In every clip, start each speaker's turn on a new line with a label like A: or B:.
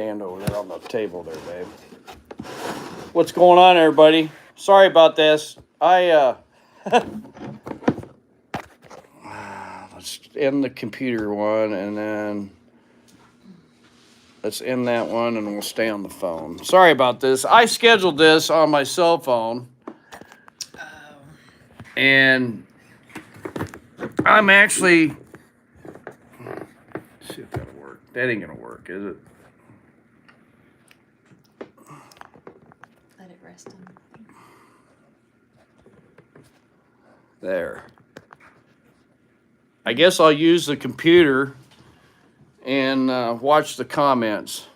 A: Stand over there on the table there, babe. What's going on, everybody? Sorry about this. Let's end the computer one, and then let's end that one, and we'll stay on the phone. Sorry about this. I scheduled this on my cell phone, and I'm actually. Let's see if that'll work. That ain't gonna work, is it?
B: Let it rest on.
A: There. I guess I'll use the computer and watch the comments.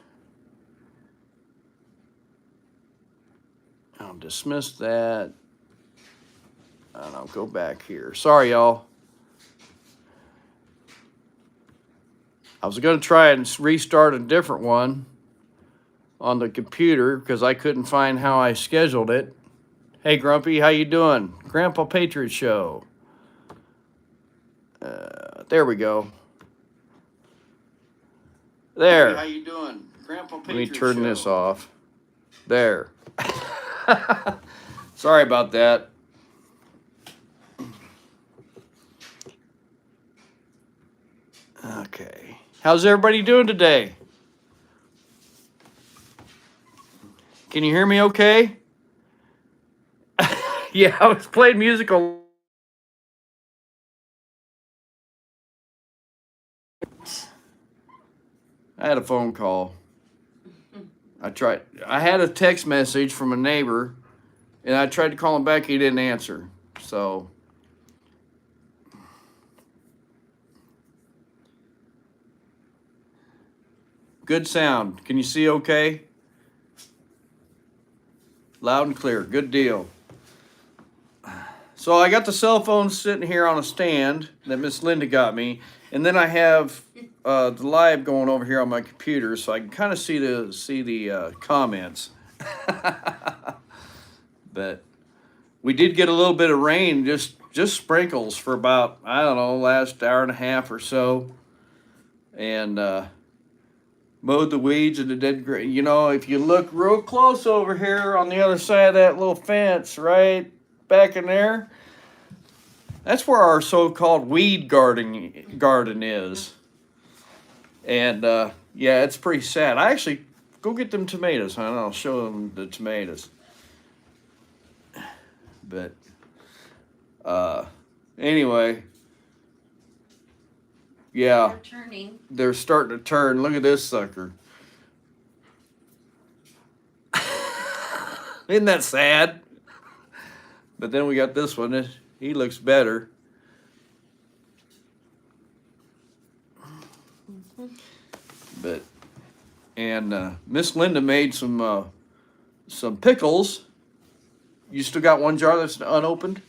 A: I'll dismiss that. And I'll go back here. Sorry, y'all. I was going to try and restart a different one on the computer because I couldn't find how I scheduled it. Hey, Grumpy, how you doing? Grandpa Patriot Show. There we go. There.
C: How you doing? Grandpa Patriot
A: Let me turn
C: Show.
A: this off. There. Sorry about that. Okay. How's everybody doing today? Can you hear me okay? Yeah, I was playing musical. I had a phone call. I had a text message from a neighbor, and I tried to call him back. He didn't answer. So, good sound. Can you see okay? Loud and clear. Good deal. So I got the cell phone sitting here on a stand that Miss Linda got me, and then I have the live going over here on my computer, so I can kind of see the comments. But we did get a little bit of rain, just sprinkles for about, I don't know, last hour and a half or so, and mowed the weeds and it did great. You know, if you look real close over here on the other side of that little fence, right back in there, that's where our so-called weed garden is. And yeah, it's pretty sad. I actually go get them tomatoes, huh? And I'll show them the tomatoes. But anyway, yeah,
B: They're turning.
A: they're starting to turn. Look at this sucker. Isn't that sad? But then we got this one. He looks better. But and Miss Linda made some pickles. You still got one jar that's unopened?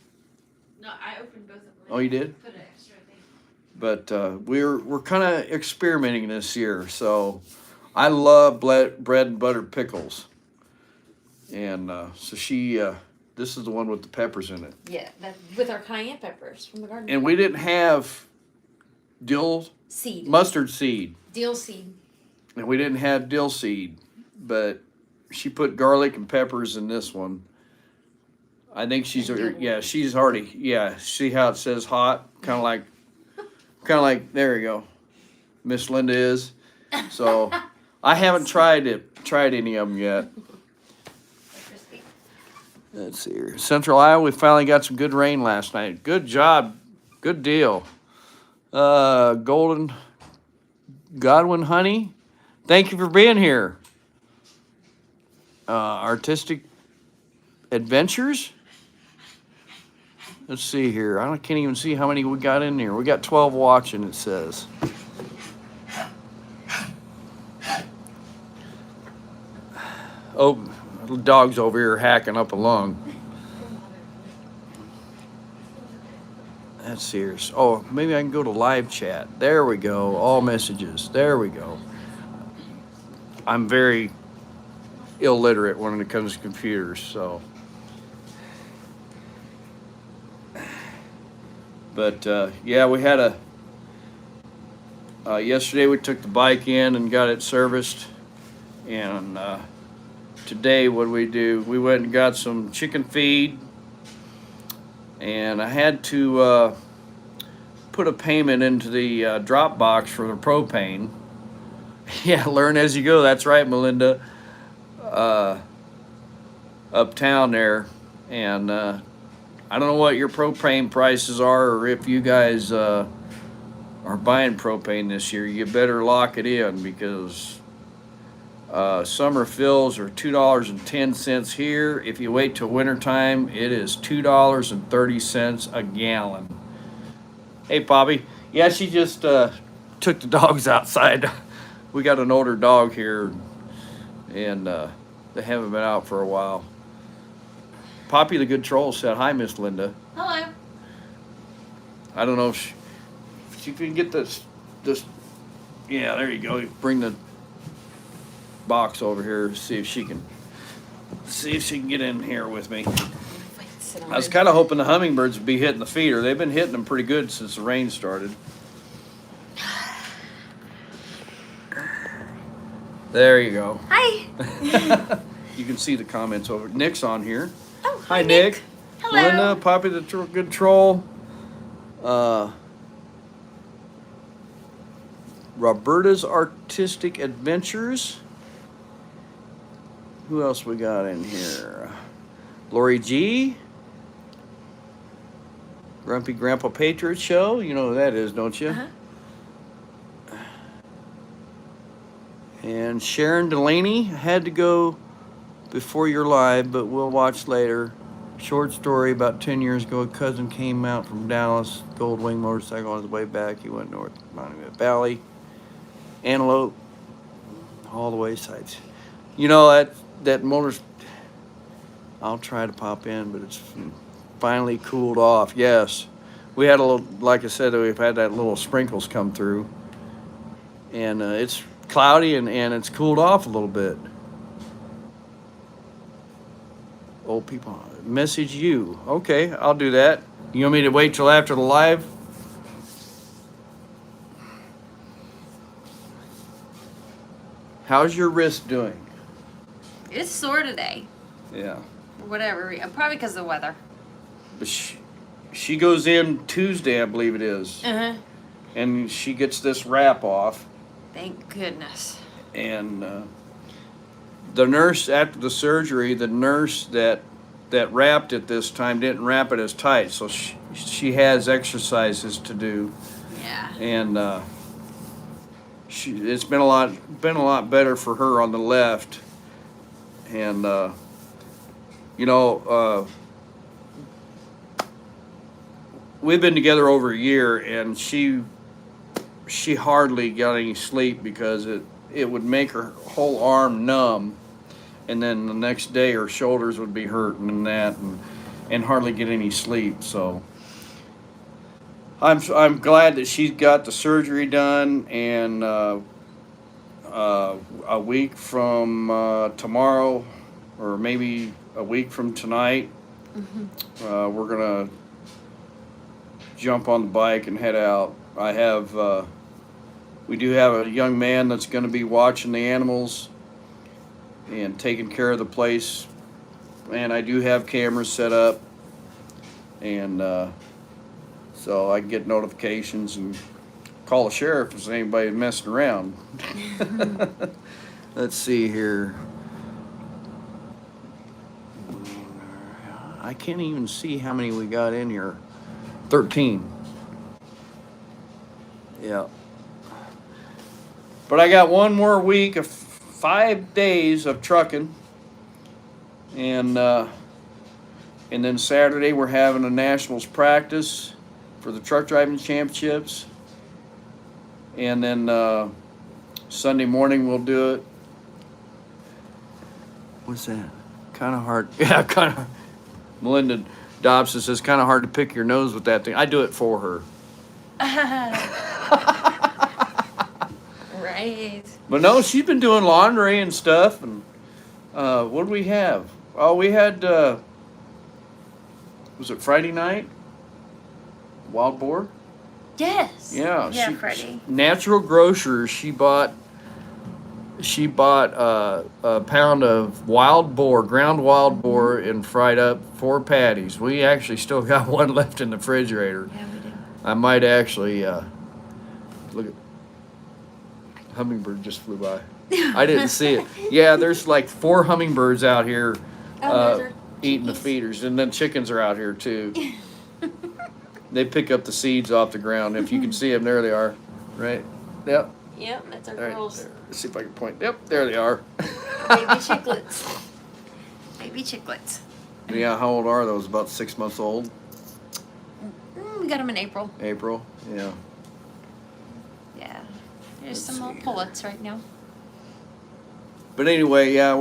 B: No, I opened both of them.
A: Oh, you did?
B: Put an extra thing.
A: But we're kind of experimenting this year. So I love bread and butter pickles. And so she this is the one with the peppers in it.
B: Yeah, with our cayenne peppers from the garden.
A: And we didn't have dill
B: Seed.
A: mustard seed.
B: Dill seed.
A: And we didn't have dill seed, but she put garlic and peppers in this one. I think she's already see how it says hot, kind of like there you go. Miss Linda is. So I haven't tried any of them yet.
B: Crispy.
A: Let's see here. Central Iowa, we finally got some good rain last night. Good job. Good deal. Golden Godwin Honey, thank you for being here. Artistic Adventures. Let's see here. I can't even see how many we got in here. We got 12 watching, it says. Oh, little dog's over here hacking up a lung. Let's see here. Oh, maybe I can go to live chat. There we go. All messages. There we go. I'm very illiterate when it comes to computers, so. But yeah, we had yesterday we took the bike in and got it serviced. And today, what we do? We went and got some chicken feed, and I had to put a payment into the Dropbox for the propane. Yeah, learn as you go. That's right, Melinda. Uptown there, and I don't know what your propane prices are, or if you guys are buying propane this year. You better lock it in, because summer fills are $2.10 here. If you wait till wintertime, it is $2.30 a gallon. Hey, Bobby. Yeah, she just took the dogs outside. We got an older dog here, and they haven't been out for a while. Poppy the good troll said, "Hi, Miss Linda."
B: Hello.
A: I don't know if she can get this. Yeah, there you go. Bring the box over here. See if she can get in here with me.
B: If I can sit on
A: I was
B: it.
A: kind of hoping the hummingbirds would be hitting the feeder. They've been hitting them pretty good since the rain started. There you go.
B: Hi.
A: You can see the comments over. Nick's on here.
B: Oh,
A: Hi, Nick.
B: Hello.
A: Linda, Poppy the good troll. Roberta's Artistic Adventures. Who else we got in here? Lori G. Grumpy Grandpa Patriot Show. You know who that is, don't you?
B: Uh-huh.
A: And Sharon Delaney. I had to go before you're live, but we'll watch later. Short story: about 10 years ago, a cousin came out from Dallas, Gold Wing motorcycle. On his way back, he went north Monument Valley, Antelope, all the way sites. You know, that motor, I'll try to pop in, but it's finally cooled off. Yes, we had a little, like I said, we've had that little sprinkles come through, and it's cloudy, and it's cooled off a little bit. Old people message you. Okay, I'll do that. You want me to wait till after the live? How's your wrist doing?
D: It's sore today.
A: Yeah.
D: For whatever reason. Probably because of the weather.
A: But she goes in Tuesday, I believe it is.
D: Uh-huh.
A: And she gets this wrap off.
D: Thank goodness.
A: And the nurse, after the surgery, the nurse that wrapped it this time didn't wrap it as tight. So she has exercises to do.
D: Yeah.
A: And it's been a lot better for her on the left. And we've been together over a year, and she hardly got any sleep because it would make her whole arm numb, and then the next day her shoulders would be hurting and hardly get any sleep. So I'm glad that she's got the surgery done, and a week from tomorrow, or maybe a week from tonight, we're gonna jump on the bike and head out. We do have a young man that's going to be watching the animals and taking care of the place, and I do have cameras set up, and so I can get notifications and call the sheriff if there's anybody messing around. Let's see here. I can't even see how many we got in here. 13. Yeah. But I got one more week of 5 days of trucking, and then Saturday we're having a nationals practice for the truck driving championships, and then Sunday morning we'll do it. What's that? Kind of hard. Yeah, kind of. Melinda Dobson says kind of hard to pick your nose with that thing. I do it for her.
D: Right.
A: But no, she's been doing laundry and stuff. And what do we have? Oh, we had, was it Friday night? Wild boar?
D: Yes.
A: Yeah.
D: Yeah, Freddie.
A: Natural Grocers. She she bought a pound of wild boar, ground wild boar, and fried up 4 patties. We actually still got one left in the refrigerator.
D: Yeah, we do.
A: I might actually look at hummingbird just flew by. I didn't see it. Yeah, there's like 4 hummingbirds out here
D: Oh, those are
A: eating the
D: chickies.
A: feeders, and then chickens are out here too. They pick up the seeds off the ground. If you can see them, there they are. Right? Yep.
D: Yep, that's our
A: All right.
D: girls.
A: There. Let's see if I can point. Yep, there they are.
D: Baby chicklets. Baby chicklets.
A: Yeah, how old are those? About 6 months old.
D: We got them in April.
A: April. Yeah.
D: Yeah. There's
A: Let's
D: some
A: see
D: little
A: here.
D: pullets right now.
A: But anyway, yeah,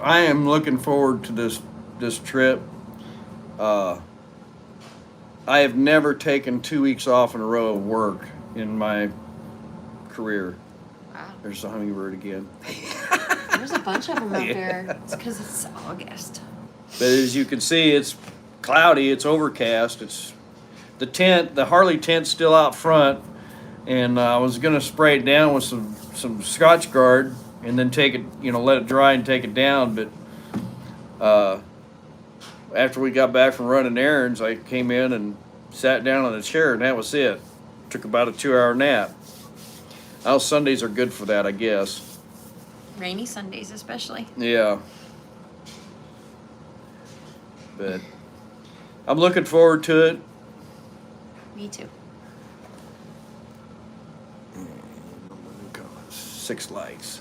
A: I am looking forward to this trip. I have never taken 2 weeks off in a row of work in my career.
D: Wow.
A: There's the hummingbird again.
D: There's a bunch of them out
A: Yeah.
D: there. It's because it's August.
A: But as you can see, it's cloudy, it's overcast, it's the tent, the Harley tent's still out front, and I was gonna spray it down with some Scotch Guard and then take it, let it dry and take it down, but after we got back from running errands, I came in and sat down on the chair, and that was it. Took about a 2-hour nap. Well, Sundays are good for that, I guess.
D: Rainy Sundays, especially.
A: Yeah. But I'm looking forward to it.
D: Me too.
A: 6 likes.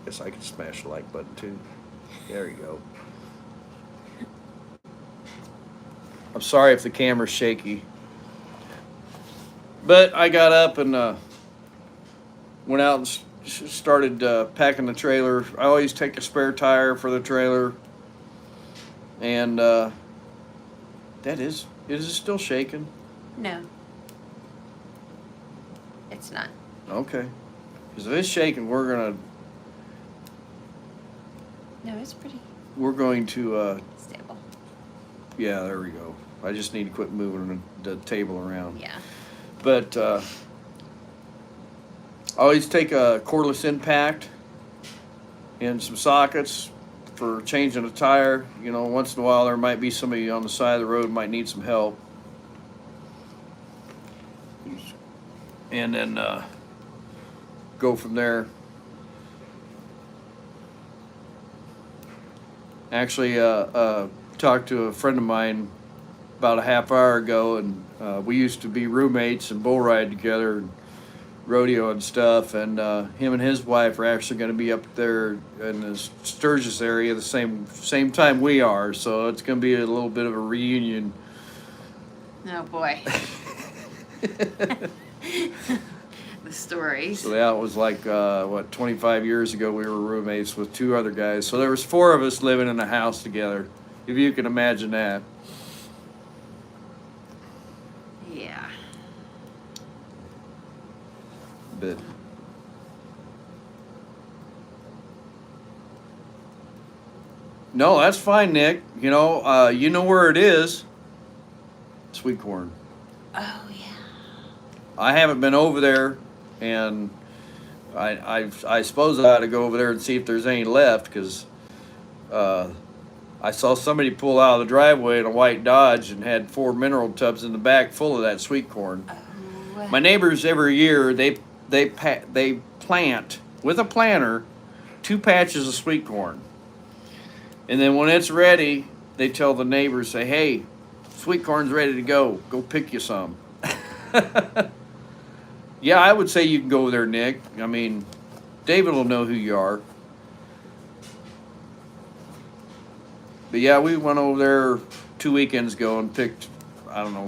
A: Guess I can smash the like button too. There you go. I'm sorry if the camera's shaky. But I got up and went out and started packing the trailer. I always take a spare tire for the trailer. And is it still shaking?
D: No. It's not.
A: Okay. Because if it's shaking, we're
D: No, it's pretty
A: going to
D: stable.
A: yeah, there we go. I just need to quit moving the table around.
D: Yeah.
A: But I always take a cordless impact and some sockets for changing a tire. Once in a while there might be somebody on the side of the road might need some help. And then go from there. Actually, talked to a friend of mine about a half hour ago, and we used to be roommates and bull ride together, and rodeo and stuff. And him and his wife are actually going to be up there in the Sturgis area the same time we are. So it's going to be a little bit of a reunion.
D: Oh boy. The stories.
A: So that was like 25 years ago. We were roommates with 2 other guys. So there was 4 of us living in a house together, if you can imagine that.
D: Yeah.
A: But no, that's fine, Nick. You know where it is. Sweet corn.
D: Oh yeah.
A: I haven't been over there, and I suppose I ought to go over there and see if there's any left, because I saw somebody pull out of the driveway in a white Dodge and had 4 mineral tubs in the back full of that sweet corn.
D: Oh.
A: My neighbors every year they plant with a planter 2 patches of sweet corn, and then when it's ready, they tell the neighbors, say, "Hey, sweet corn's ready to go. Go pick you some." Yeah, I would say you can go over there, Nick. I mean, David will know who you are. But yeah, we went over there 2 weekends ago and picked,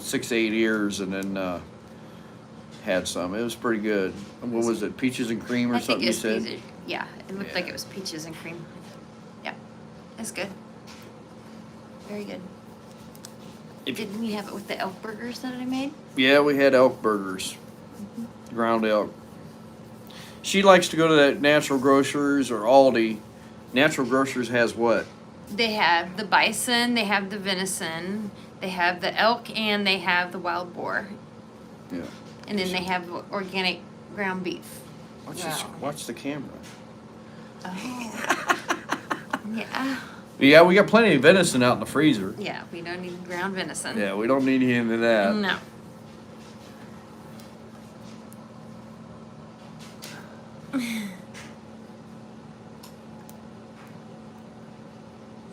A: 6 to 8 ears, and then had some. It was pretty good. What was it, peaches and cream or
D: I think
A: something
D: it
A: you
D: was
A: said?
D: peaches. Yeah, it looked like
A: Yeah.
D: it was peaches and cream. Yeah, it's good. Very good.
A: If-
D: Didn't we have it with the elk burgers that I made?
A: Yeah, we had elk burgers. Ground elk. She likes to go to that Natural Grocers or Aldi. Natural Grocers has what?
D: They have the bison, they have the venison, they have the elk, and they have the wild boar.
A: Yeah.
D: And then they have organic ground beef.
A: Watch the camera.
D: Oh. Yeah.
A: Yeah, we got plenty of venison out in the freezer.
D: Yeah, we don't need ground venison.
A: Yeah, we don't need any of that.
D: No.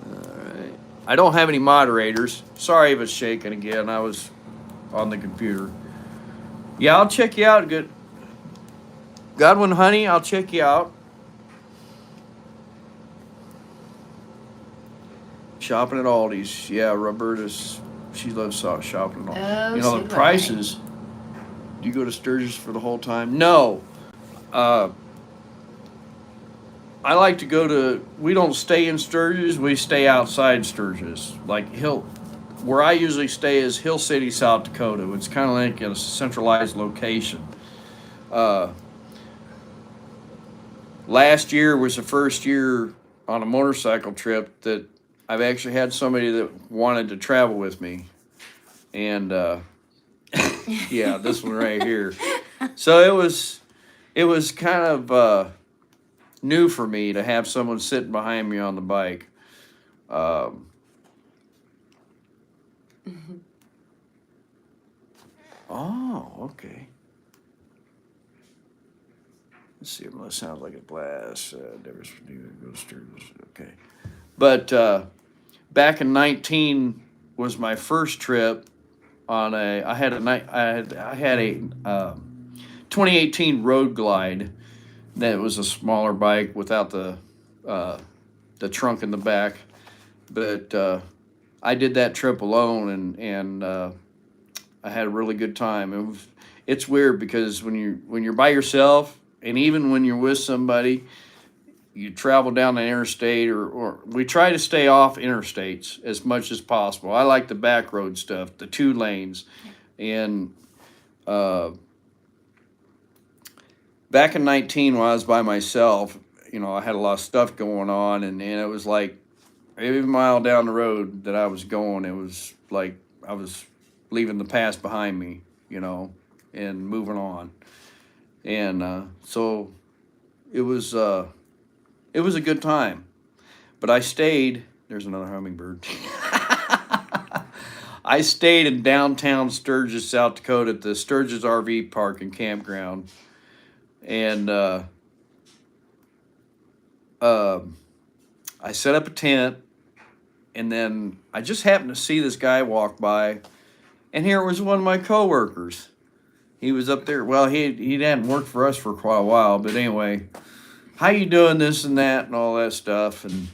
A: Alright. I don't have any moderators. Sorry if it's shaking again. I was on the computer. Yeah, I'll check you out. Good. Godwin Honey, I'll check you out. Shopping at Aldi's. Yeah, Roberta's. She loves shopping at Aldi's.
D: Oh,
A: You
D: so
A: know, the
D: do I.
A: prices. Do you go to Sturgis for the whole time? No. I like to go to, we don't stay in Sturgis, we stay outside Sturgis. Like where I usually stay is Hill City, South Dakota. It's kind of like a centralized location. Last year was the first year on a motorcycle trip that I've actually had somebody that wanted to travel with me. And, yeah, this one right here. So it was kind of, new for me to have someone sitting behind me on the bike. Oh, okay. Let's see. It sounds like a blast. Never goes Sturgis. Okay, but back in 19 was my first trip on I had a 2018 Road Glide. That was a smaller bike without the trunk in the back, but I did that trip alone, and I had a really good time. It's weird because when you're by yourself, and even when you're with somebody, you travel down the interstate, or we try to stay off interstates as much as possible. I like the back road stuff, the 2 lanes, and back in 19 when I was by myself, you know, I had a lot of stuff going on, and it was like every mile down the road that I was going, it was like I was leaving the past behind me, you know, and moving on. And so it was a good time. But I stayed, there's another hummingbird. I stayed in downtown Sturgis, South Dakota at the Sturgis RV Park and Campground. And I set up a tent, and then I just happened to see this guy walk by, and here was one of my coworkers. He was up there. Well, he hadn't worked for us for quite a while, but anyway, how you doing, this and that and all that stuff, and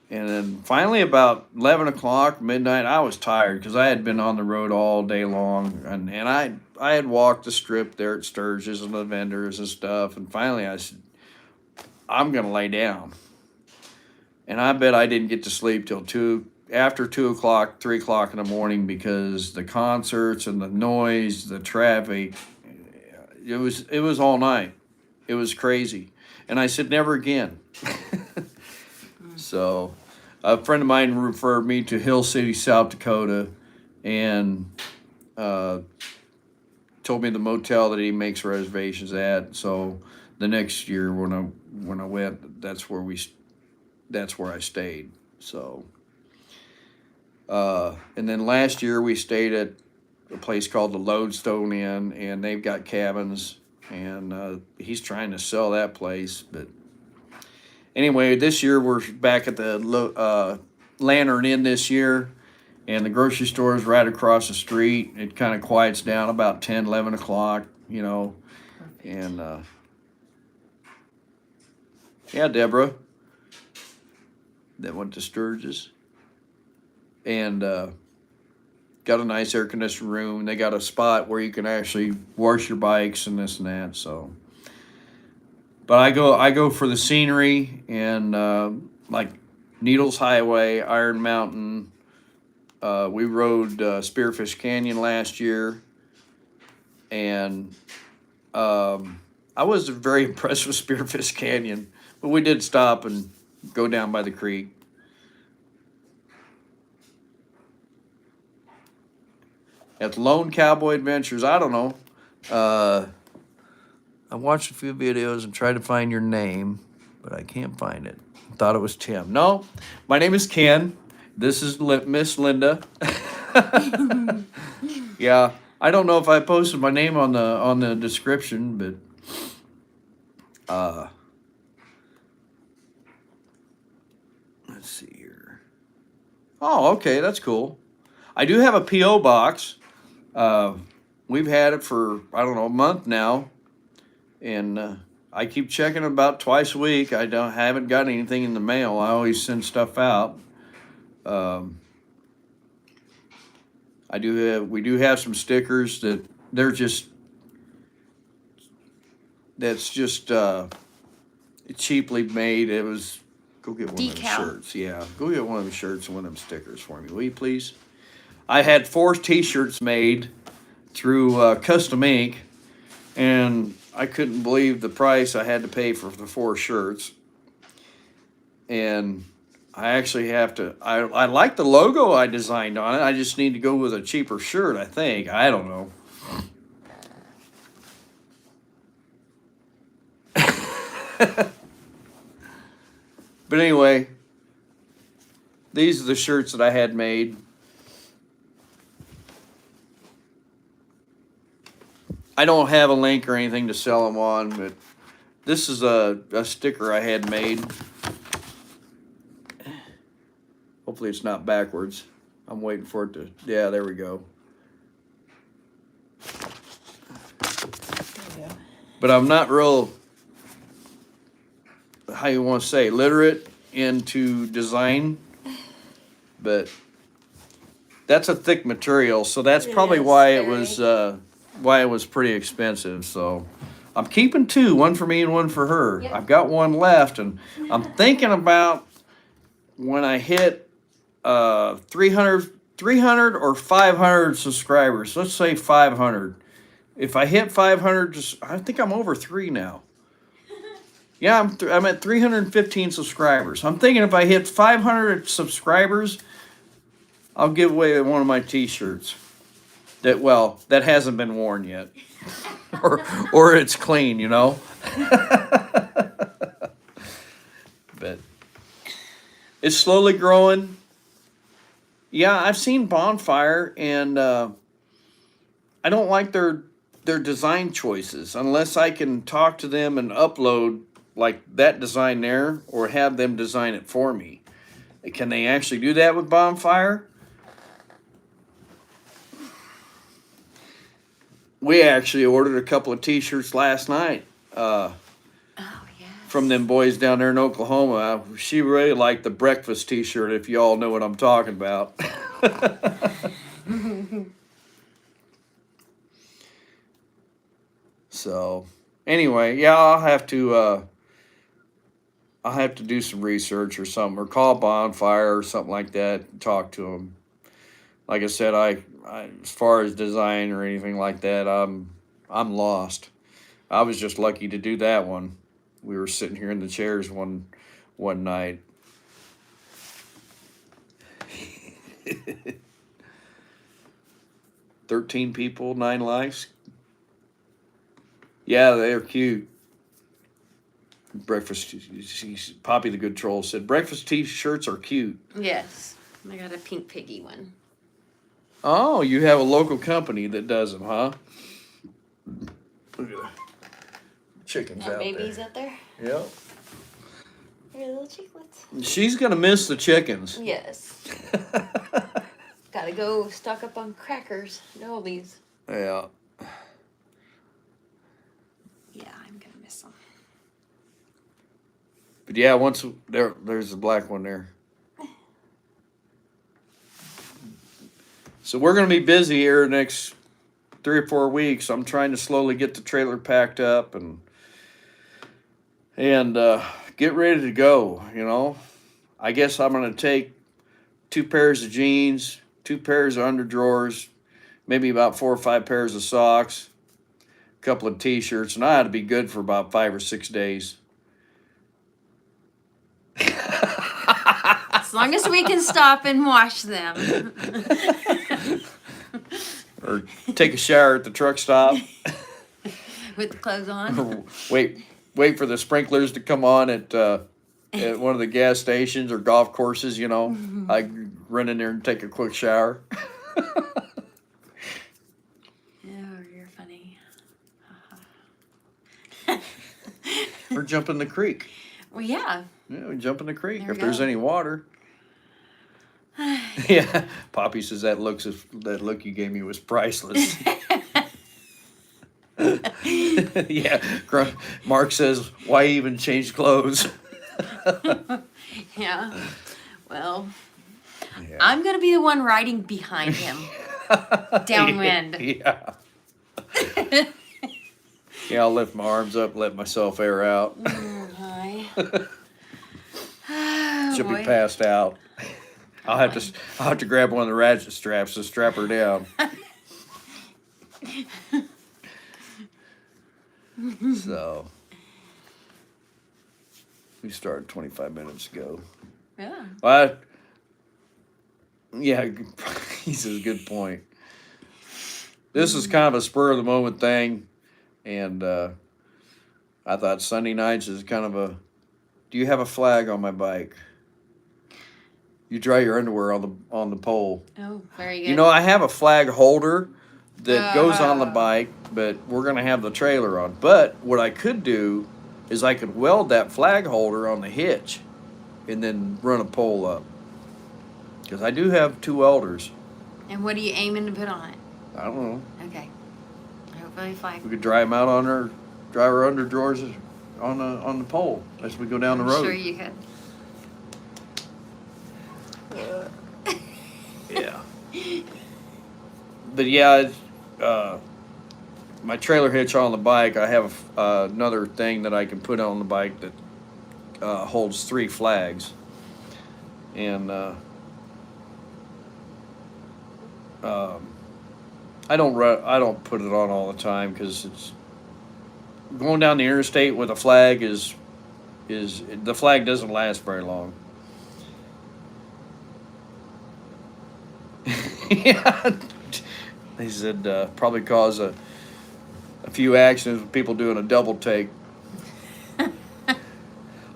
A: then finally about 11 o'clock, midnight, I was tired because I had been on the road all day long, and I had walked the strip there at Sturgis and the vendors and stuff, and finally I said, I'm going to lay down. And I bet I didn't get to sleep till after 2 o'clock, 3 o'clock in the morning, because the concerts and the noise, the traffic, it was all night. It was crazy. And I said, never again. So a friend of mine referred me to Hill City, South Dakota, and told me the motel that he makes reservations at. So the next year when I went, that's where I stayed. So and then last year we stayed at a place called the Lodestone Inn, and they've got cabins, and he's trying to sell that place. But anyway, this year we're back at the Lantern Inn this year, and the grocery store is right across the street. It kind of quiets down about 10, 11 o'clock, you know.
B: Perfect.
A: And yeah, Deborah, that went to Sturgis, and got a nice air conditioned room. They got a spot where you can actually wash your bikes and this and that. So, but I go for the scenery, and like Needles Highway, Iron Mountain. We rode Spearfish Canyon last year, and I was very impressed with Spearfish Canyon, but we did stop and go down by the creek. At Lone Cowboy Adventures, I don't know. I watched a few videos and tried to find your name, but I can't find it. Thought it was Tim. No, my name is Ken. This is Miss Linda. Yeah, I don't know if I posted my name on the description, but let's see here. Oh, okay, that's cool. I do have a PO box. We've had it for I don't know a month now, and I keep checking about twice a week. Haven't got anything in the mail. I always send stuff out. We do have some stickers that that's just cheaply made. It was go get one of them
D: Decal.
A: shirts. Yeah, go get one of them shirts and one of them stickers for me, will you please? I had 4 T-shirts made through Custom Ink, and I couldn't believe the price I had to pay for the 4 shirts. And I actually have to. I like the logo I designed on it. I just need to go with a cheaper shirt. I think. I don't know. But anyway, these are the shirts that I had made. I don't have a link or anything to sell them on, but this is a sticker I had made. Hopefully it's not backwards. I'm waiting for it to, yeah, there we go. But I'm not real, how you want to say, literate into design, but that's a thick material, so that's probably why it was pretty expensive. So I'm keeping 2, one for me and one for her.
D: Yep.
A: I've got one left, and I'm thinking about when I hit 300 or 500 subscribers. Let's say 500. If I hit 500, I think I'm over 3 now. Yeah, I'm at 315 subscribers. I'm thinking if I hit 500 subscribers, I'll give away one of my T-shirts. That hasn't been worn yet, or it's clean, you know. But it's slowly growing. Yeah, I've seen Bonfire, and I don't like their design choices unless I can talk to them and upload like that design there, or have them design it for me. Can they actually do that with Bonfire? We actually ordered a couple of T-shirts last night
D: Oh yeah.
A: from them boys down there in Oklahoma. She really liked the breakfast T-shirt, if you all know what I'm talking about. So, anyway, yeah, I'll have to do some research or something, or call Bonfire or something like that, and talk to them. Like I said, I as far as design or anything like that, I'm lost. I was just lucky to do that one. We were sitting here in the chairs one night. 13 people, 9 likes. Yeah, they're cute. Breakfast, Poppy the Good Troll said, breakfast T-shirts are cute.
D: Yes. I got a pink piggy one.
A: Oh, you have a local company that does them, huh? Look at the chickens out
D: Babies
A: there.
D: out there.
A: Yep.
D: They're little chicklets.
A: She's gonna miss the chickens.
D: Yes. Gotta go stock up on crackers and oldies.
A: Yeah.
D: Yeah, I'm gonna miss them.
A: But yeah, once there's the black one there. So we're gonna be busy here the next 3 or 4 weeks. I'm trying to slowly get the trailer packed up and get ready to go, you know. I guess I'm gonna take 2 pairs of jeans, 2 pairs of underdrawers, maybe about 4 or 5 pairs of socks, a couple of T-shirts, and I ought to be good for about 5 or 6 days.
D: As long as we can stop and wash them.
A: Or take a shower at the truck stop.
D: With the clothes on.
A: wait for the sprinklers to come on at one of the gas stations or golf courses. You know, I run in there and take a quick shower.
D: Oh, you're funny.
A: Or jump in the creek.
D: Well, yeah.
A: Yeah, we jump in the creek
D: There we
A: if there's
D: go.
A: any water. Yeah, Poppy says that look you gave me was priceless. Yeah, Mark says, why even change clothes?
D: Yeah. Well,
A: Yeah.
D: I'm gonna be the one riding behind him, downwind.
A: Yeah. Yeah, I'll lift my arms up, let myself air out.
D: Hi.
A: She'll
D: boy.
A: be passed out. I'll have to grab one of the ratchet straps to strap her down. So we started 25 minutes ago.
D: Yeah.
A: Well, yeah, he says good point. This is kind of a spur of the moment thing, and I thought Sunday nights is kind of a. Do you have a flag on my bike? You dry your underwear on the pole.
D: Oh, very good.
A: You know, I have a flag holder that goes on the bike, but we're gonna have the trailer on. But what I could do is I could weld that flag holder on the hitch, and then run a pole up. Because I do have 2 welders.
D: And what are you aiming to put on it?
A: I don't know.
D: Okay. Hopefully flag.
A: We could dry them out on our underdrawers on the pole as we go down the
D: I'm
A: road.
D: sure you could.
A: Yeah. But yeah, my trailer hitch on the bike, I have another thing that I can put on the bike that holds 3 flags. And I don't put it on all the time because it's going down the interstate with a flag is the flag doesn't last very long. Yeah, he said probably cause a few accidents with people doing a double take.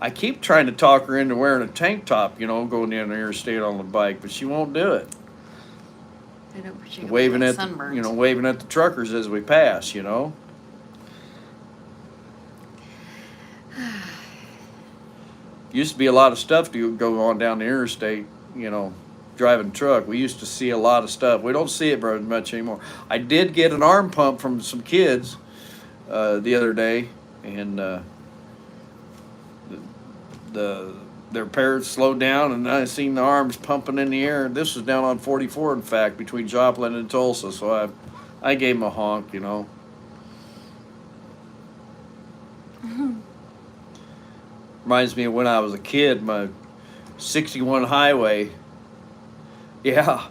A: I keep trying to talk her into wearing a tank top, going down the interstate on the bike, but she won't do it.
D: I don't particularly
A: Waving
D: like
A: at
D: sunburns.
A: waving at the truckers as we pass. Used to be a lot of stuff to go on down the interstate, driving truck. We used to see a lot of stuff. We don't see it very much anymore. I did get an arm pump from some kids the other day, and their parents slowed down, and I seen the arms pumping in the air. This was down on 44, in fact, between Joplin and Tulsa. So I gave them a honk, Reminds me of when I was a kid, my 61 highway. Yeah,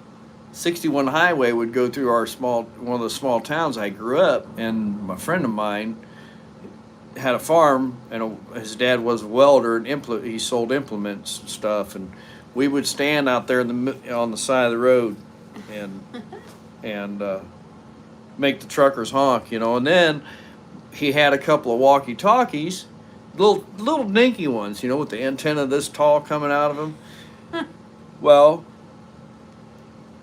A: 61 highway would go through one of the small towns I grew up, and my friend of mine had a farm, and his dad was a welder, and he sold implements and stuff, and we would stand out there on the side of the road and make the truckers honk, and then he had a couple of walkie-talkies, little dinky ones, with the antenna this tall coming out of them. Well,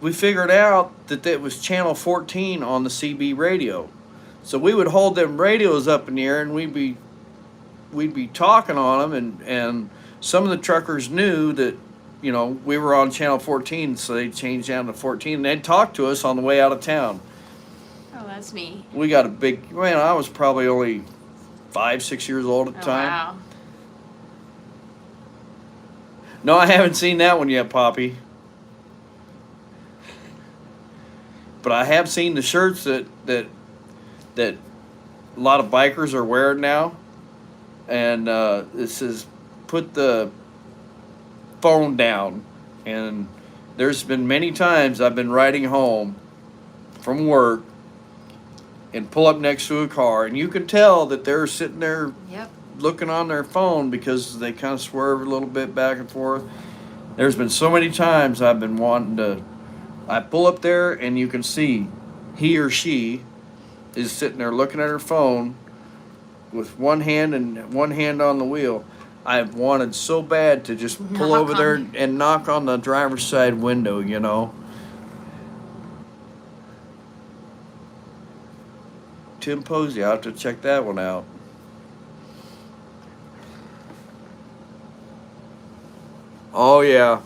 A: we figured out that it was channel 14 on the CB radio. So we would hold them radios up in the air, and we'd be talking on them, and some of the truckers knew that, we were on channel 14, so they changed down to 14, and they'd talk to us on the way out of town.
D: Oh, that's neat.
A: We got I was probably only 5-6 years old at the time.
D: Wow.
A: No, I haven't seen that one yet, Poppy. But I have seen the shirts that a lot of bikers are wearing now, and it says put the phone down. And there's been many times I've been riding home from work and pull up next to a car, and you can tell that they're sitting there
D: Yep.
A: looking on their phone because they kind of swerve a little bit back and forth. There's been so many times I've been I pull up there and you can see he or she is sitting there looking at her phone with one hand and one hand on the wheel. I've wanted so bad to just pull
D: Knock
A: over there
D: on-
A: and knock on the driver's side window, you know. Tim Posey, I'll have to check that one out. Oh yeah,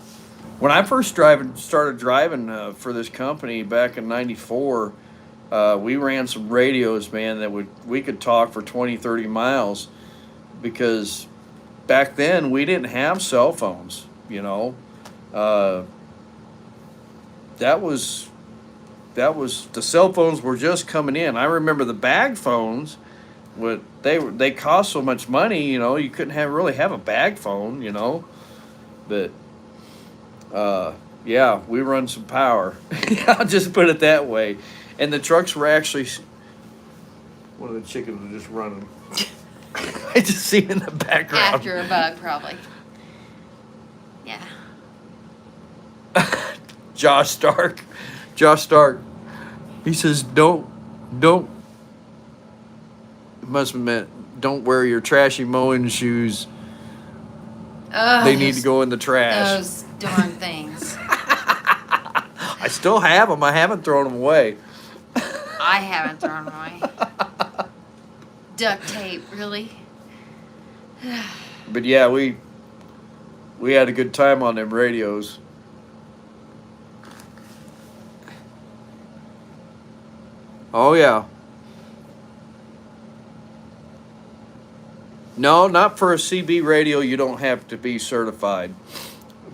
A: when I first started driving for this company back in '94, we ran some radios, man, that we could talk for 20, 30 miles, because back then we didn't have cell phones, you know. That was the cell phones were just coming in. I remember the bag phones. They cost so much money, you know. You couldn't really have a bag phone, you know. But yeah, we run some power. I'll just put it that way. And the trucks were actually. One of the chickens was just running. I just see it in the background.
D: After a bug, probably. Yeah.
A: Josh Stark. He says, don't. It must have meant, don't wear your trashy mowing shoes. They need to go in the trash.
D: Those darn things.
A: I still have them. I haven't thrown them away.
D: I haven't thrown them away. Duct tape, really?
A: But yeah, we had a good time on them radios. Oh yeah. No, not for a CB radio. You don't have to be certified.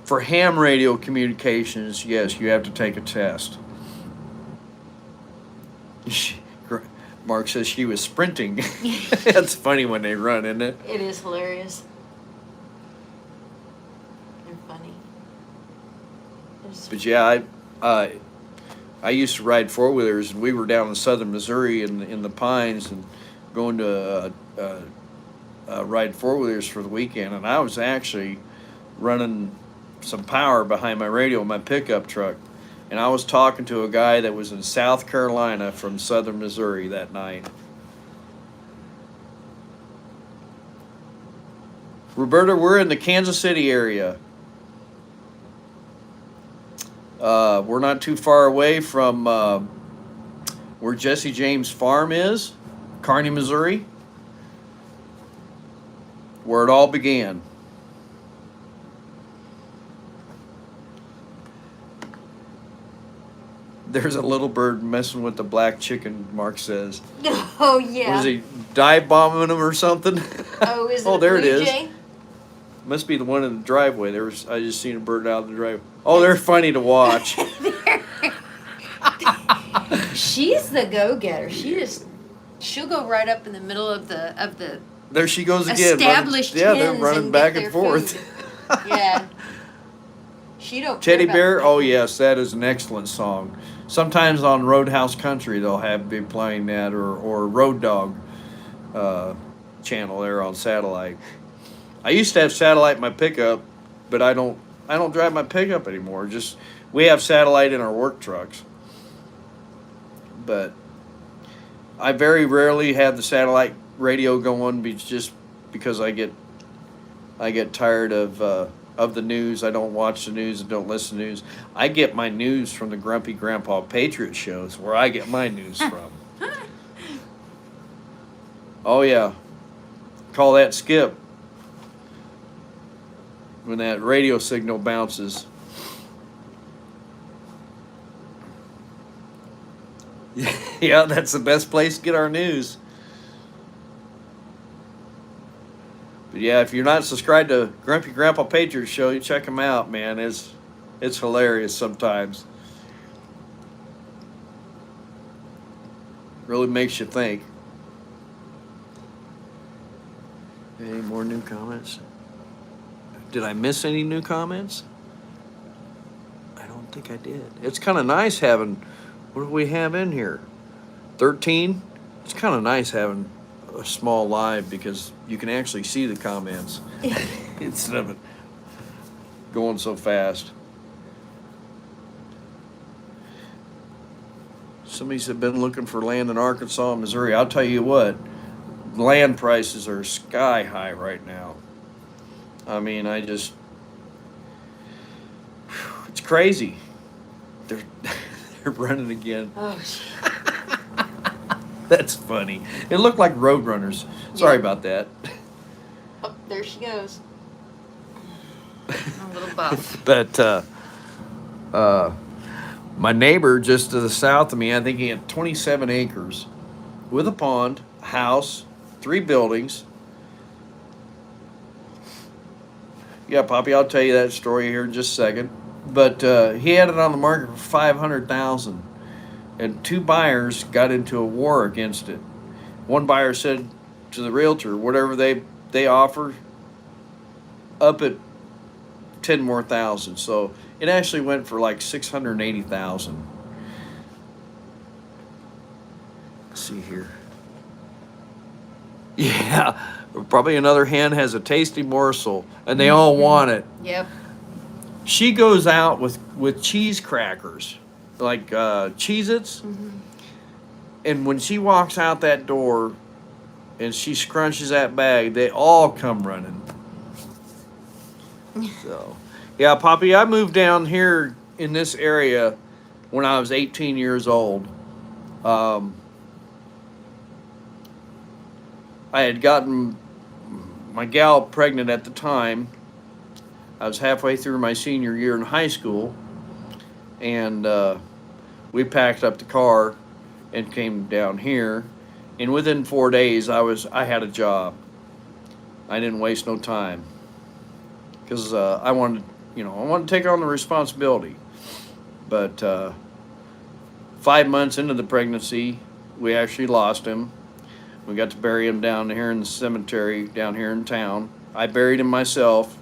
A: For ham radio communications, yes, you have to take a test. Mark says she was sprinting. That's funny when they run, isn't it?
D: It is hilarious. They're funny.
A: But yeah, I used to ride four wheelers, and we were down in southern Missouri in the pines, and going to ride four wheelers for the weekend, and I was actually running some power behind my radio in my pickup truck, and I was talking to a guy that was in South Carolina from southern Missouri that night. Roberta, we're in the Kansas City area. We're not too far away from where Jesse James Farm is, Kearney, Missouri, where it all began. There's a little bird messing with the black chicken, Mark says.
D: Oh, yeah.
A: Was he dive bombing them or something?
D: Oh, is it
A: Oh,
D: a
A: there it
D: blue
A: is.
D: jay?
A: Must be the one in the driveway. I just seen a bird out in the driveway. Oh, they're funny to watch.
D: She's the go-getter. She'll go right up in the middle of the
A: There she goes again.
D: established
A: Yeah, they're
D: hens
A: running
D: and
A: back
D: get
A: and
D: their
A: forth.
D: food. Yeah. She don't.
A: Teddy
D: care about
A: Bear, oh
D: nothing.
A: yes, that is an excellent song. Sometimes on Roadhouse Country they'll be playing that, or Road Dog channel there on satellite. I used to have satellite in my pickup, but I don't drive my pickup anymore. Just we have satellite in our work trucks. But I very rarely have the satellite radio going just because I get tired of the news. I don't watch the news and don't listen to news. I get my news from the Grumpy Grandpa Patriot shows, where I get my news from. Oh yeah, call that Skip when that radio signal bounces. Yeah, that's the best place to get our news. But yeah, if you're not subscribed to Grumpy Grandpa Patriot Show, you check him out, man. It's hilarious sometimes. Really makes you think. Any more new comments? Did I miss any new comments? I don't think I did. It's kind of nice having, what do we have in here? 13? It's kind of nice having a small live because you can actually see the comments instead of it going so fast. Somebody's been looking for land in Arkansas and Missouri. I'll tell you what, land prices are sky high right now. I mean, it's crazy. They're they're running again.
D: Oh,
A: That's funny. It looked like Roadrunners. Sorry
D: Yeah.
A: about that.
D: oh, there she goes. A little buff.
A: But my neighbor just to the south of me, I think he had 27 acres with a pond, a house, 3 buildings. Yeah, Poppy, I'll tell you that story here in just a second. But he had it on the market for 500,000, and 2 buyers got into a war against it. One buyer said to the realtor, "Whatever they offer, up at 10 more thousand." So it actually went for like 680,000. Let's see here. Yeah, probably another hen has a tasty morsel, and they all want it.
D: Yep.
A: She goes out with cheese crackers, like Cheez-Its, and when she walks out that door and she scrunches that bag, they all come running. So, yeah, Poppy, I moved down here in this area when I was 18 years old. I had gotten my gal pregnant at the time. I was halfway through my senior year in high school, and we packed up the car and came down here. And within 4 days, I had a job. I didn't waste no time because I wanted to take on the responsibility. But 5 months into the pregnancy, we actually lost him. We got to bury him down here in the cemetery down here in town. I buried him myself.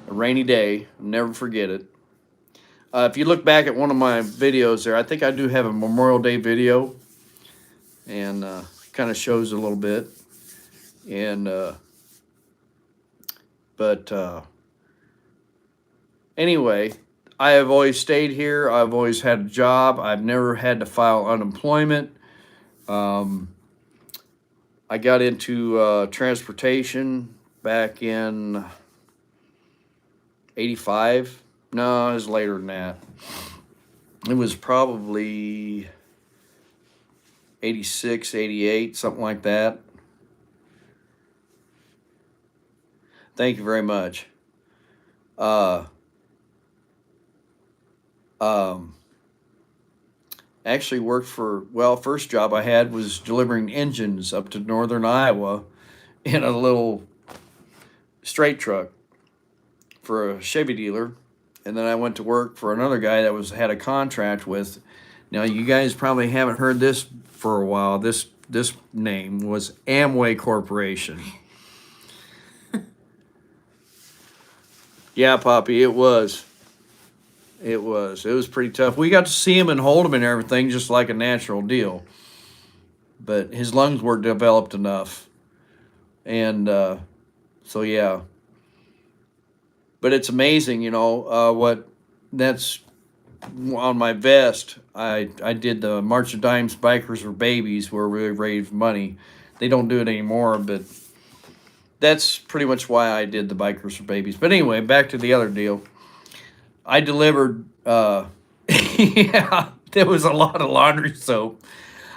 A: A rainy day, I'll never forget it. If you look back at one of my videos there, I think I do have a Memorial Day video, and kind of shows a little bit. And anyway, I have always stayed here. I've always had a job. I've never had to file unemployment. I got into transportation back in 85. No, it was later than that. It was probably 86, 88, something like that. Thank you very much. Actually worked for, first job I had was delivering engines up to northern Iowa in a little straight truck for a Chevy dealer. And then I went to work for another guy that had a contract with, now you guys probably haven't heard this for a while. This name was Amway Corporation. Yeah, Poppy, it was. It was pretty tough. We got to see him and hold him and everything, just like a natural deal. But his lungs weren't developed enough. And so, yeah. But it's amazing, what that's on my vest. I did the March of Dimes Bikers for Babies, where we raised money. They don't do it anymore, but that's pretty much why I did the Bikers for Babies. But anyway, back to the other deal. I delivered, yeah, there was a lot of laundry soap.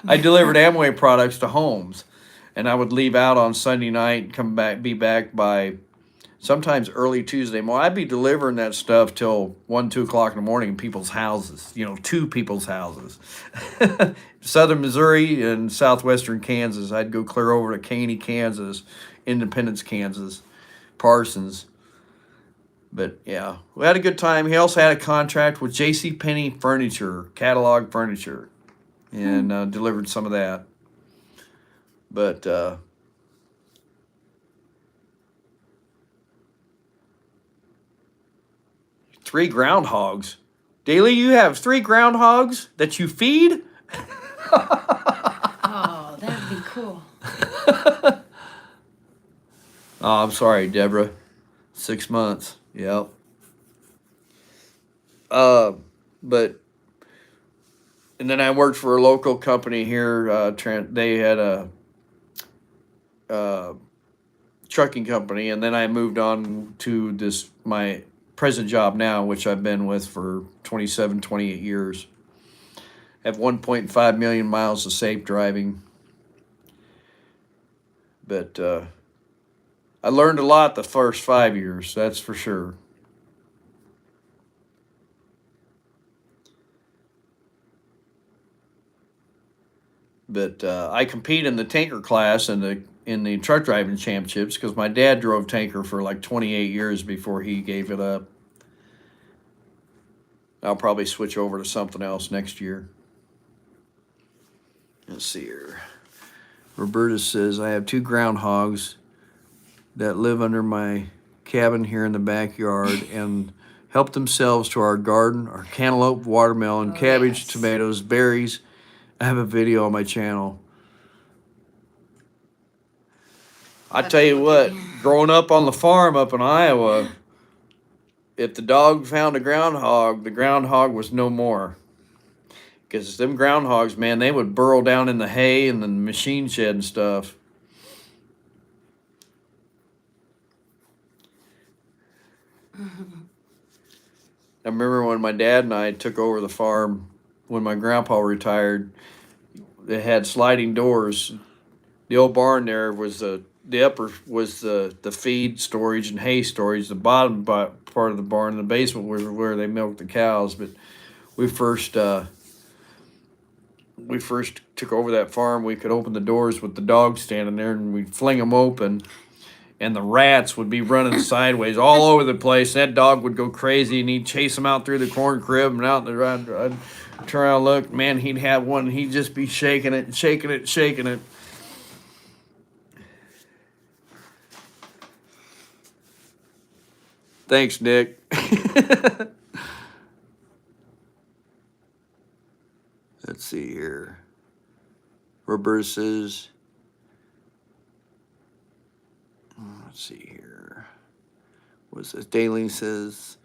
A: I delivered Amway products to homes, and I would leave out on Sunday night and be back by sometimes early Tuesday morning. I'd be delivering that stuff till 1, 2 o'clock in the morning in people's houses, to people's houses. Southern Missouri and southwestern Kansas. I'd go clear over to Caney, Kansas, Independence, Kansas, Parsons. But yeah, we had a good time. He also had a contract with JCPenney Furniture, catalog furniture, and delivered some of that. But 3 groundhogs. Daily, you have 3 groundhogs that you feed?
D: Oh, that'd be cool.
A: Oh, I'm sorry, Deborah. 6 months. Yep. But and then I worked for a local company here. They had trucking company, and then I moved on to my present job now, which I've been with for 27, 28 years. I have 1.5 million miles of safe driving. But I learned a lot the first 5 years, that's for sure. But I compete in the tanker class in the truck driving championships because my dad drove tanker for like 28 years before he gave it up. I'll probably switch over to something else next year. Let's see here. Roberta says, I have 2 groundhogs that live under my cabin here in the backyard and help themselves to our garden, our cantaloupe, watermelon, cabbage,
B: yes.
A: tomatoes, berries. I have a video on my channel. I tell you what, growing up on the farm up in Iowa, if the dog found a groundhog, the groundhog was no more. Because them groundhogs, man, they would burrow down in the hay and the machine shed and stuff. I remember when my dad and I took over the farm when my grandpa retired. They had sliding doors. The old barn there was the upper was the feed storage and hay storage. The bottom part of the barn, the basement, was where they milked the cows. But we first took over that farm. We could open the doors with the dogs standing there, and we'd fling them open. And the rats would be running sideways all over the place. That dog would go crazy, and he'd chase them out through the corn crib and out the. I'd turn around and look. Man, he'd have one, and he'd just be shaking it, shaking it, shaking it. Thanks, Nick. Let's see here. Roberta says, let's see here. What's this? Daleen says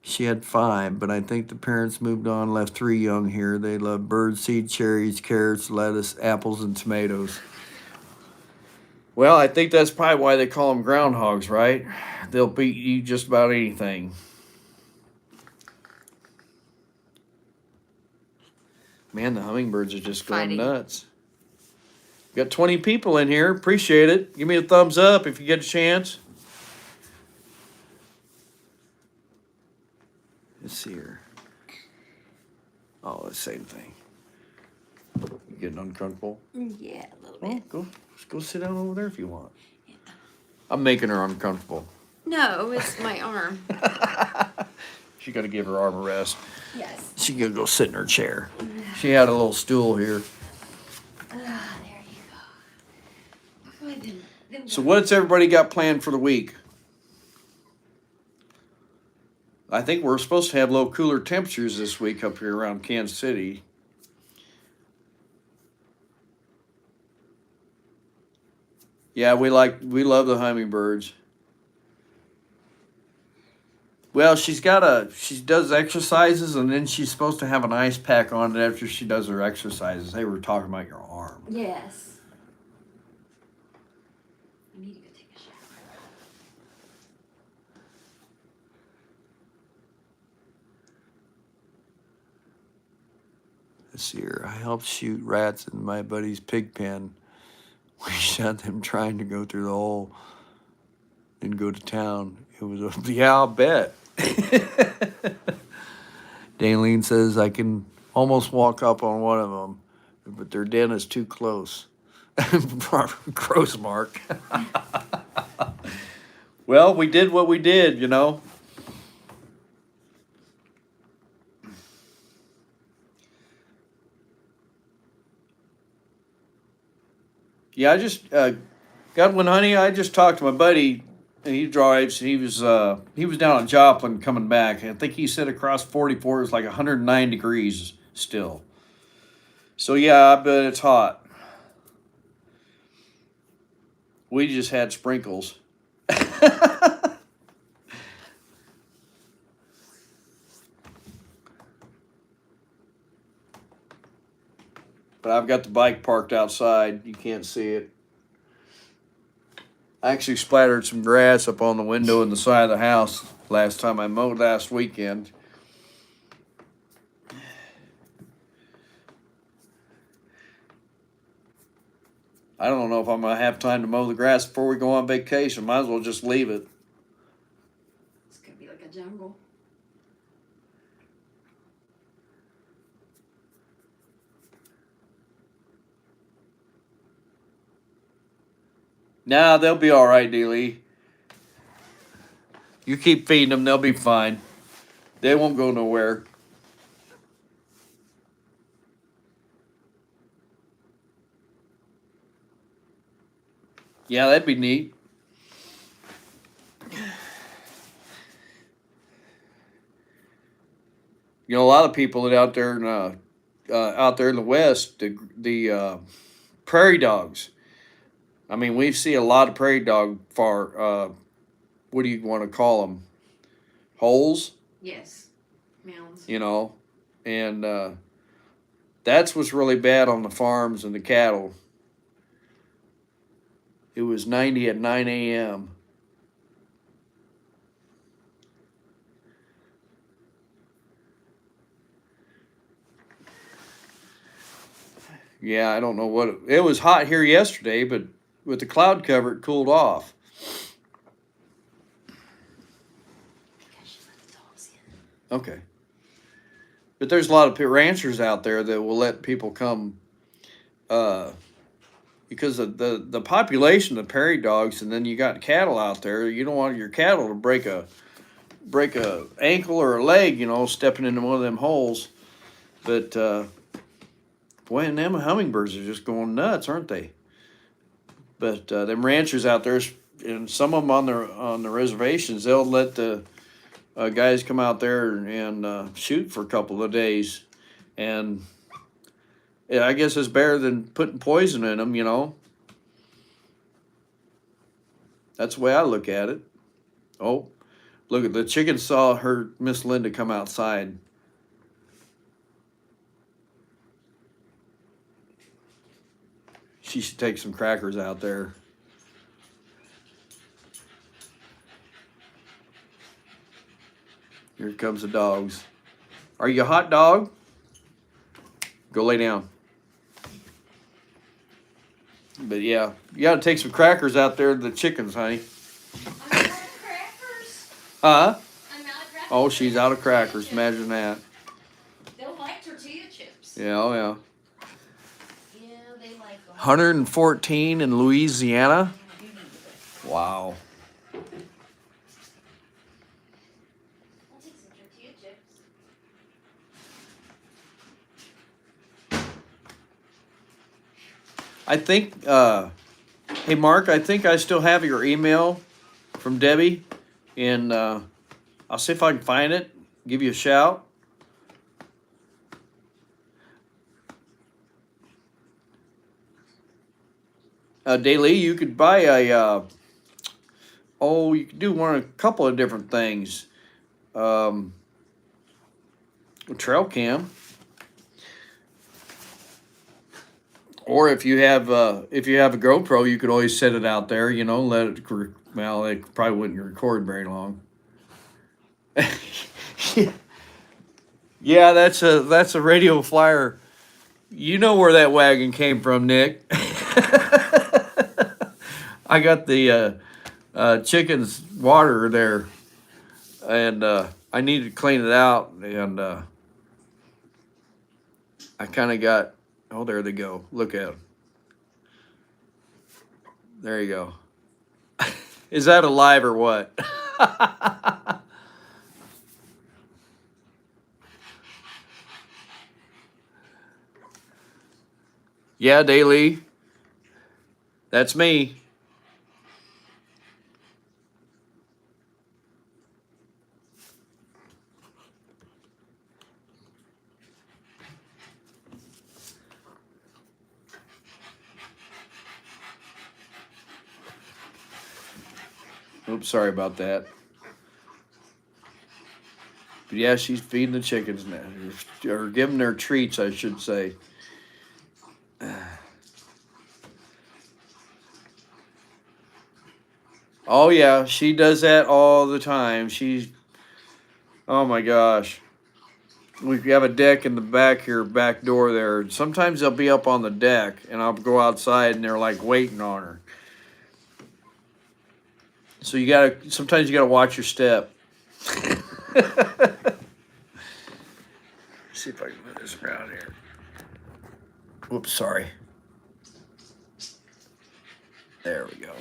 A: she had 5, but I think the parents moved on, left 3 young here. They love birdseed, cherries, carrots, lettuce, apples, and tomatoes. Well, I think that's probably why they call them groundhogs, right? They'll beat you just about anything. Man, the hummingbirds are just going
B: Fighting.
A: nuts. Got 20 people in here. Appreciate it. Give me a thumbs up if you get a chance. Let's see here. Oh, the same thing. You getting uncomfortable?
B: Yeah, a little
A: Well,
B: bit.
A: go sit down over there if you want. I'm making her uncomfortable.
B: No, it's my arm.
A: She got to give her arm a rest.
B: Yes.
A: She gonna go sit in her chair. She had a little stool here.
B: Ah, there you go. Well, then
A: So what's everybody got planned for the week? I think we're supposed to have low cooler temperatures this week up here around Kansas City. Yeah, we love the hummingbirds. Well, she does exercises, and then she's supposed to have an ice pack on it after she does her exercises. They were talking about your arm.
B: Yes. I need to go take a shower.
A: This year, I helped shoot rats in my buddy's pig pen. We shot them trying to go through the hole and go to town. It was yeah, I'll bet. Daleen says I can almost walk up on one of them, but their den is too close. Gross, Mark. Well, we did what we did, you know. Yeah, I just Godwin, honey. I just talked to my buddy. And he drives. He was down at Joplin coming back. I think he said across 44 is like 109 degrees still. So yeah, I bet it's hot. We just had sprinkles. But I've got the bike parked outside. You can't see it. I actually splattered some grass up on the window in the side of the house last time I mowed last weekend. I don't know if I'm gonna have time to mow the grass before we go on vacation. Might as well just leave it.
B: It's gonna be like a jungle.
A: Nah, they'll be all right, Dealey. You keep feeding them, they'll be fine. They won't go nowhere. Yeah, that'd be neat. You know, a lot of people that out there in the West, the prairie dogs. I mean, we see a lot of prairie dog what do you want to call them? Holes,
B: Yes. Mounds.
A: you know, and that's what's really bad on the farms and the cattle. It was 90 at 9 a.m. Yeah, I don't know what it was hot here yesterday, but with the cloud cover, it cooled off.
B: Because she let the dogs in.
A: Okay. But there's a lot of ranchers out there that will let people come because of the population of prairie dogs, and then you got cattle out there. You don't want your cattle to break a ankle or a leg, you know, stepping into one of them holes. But boy, and them hummingbirds are just going nuts, aren't they? But them ranchers out there, and some of them on the reservations, they'll let the guys come out there and shoot for a couple of days, and yeah, I guess it's better than putting poison in them, you know. That's the way I look at it. Oh, look at the chicken saw her Miss Linda come outside. She should take some crackers out there. Here comes the dogs. Are you a hot dog? Go lay down. But yeah, you gotta take some crackers out there to the chickens, honey.
B: I'm out of crackers.
A: Huh?
B: I'm out of crackers.
A: Oh, she's out of crackers. Imagine that.
B: They'll like tortilla chips.
A: Yeah, oh yeah.
B: Yeah, they like them.
A: 114 in Louisiana. Wow.
B: I'll take some tortilla chips.
A: I think, hey Mark, I think I still have your email from Debbie, and I'll see if I can find it, give you a shout. Daily, you could buy you could do a couple of different things. A trail cam. Or if you have a GoPro, you could always set it out there, you know, let it, well, it probably wouldn't record very long. Yeah, that's a radio flyer. You know where that wagon came from, Nick. I got the chicken's water there, and I needed to clean it out, and I kind of got. Oh, there they go. Look at them. There you go. Is that alive or what? Yeah, Daily. That's me. Oops, sorry about that. But yeah, she's feeding the chickens now, or giving their treats, I should say. Oh yeah, she does that all the time. Oh my gosh. We have a deck in the back here, back door there. Sometimes they'll be up on the deck, and I'll go outside, and they're like waiting on her. So sometimes you gotta watch your step. See if I can move this around here. Whoops, sorry. There we go.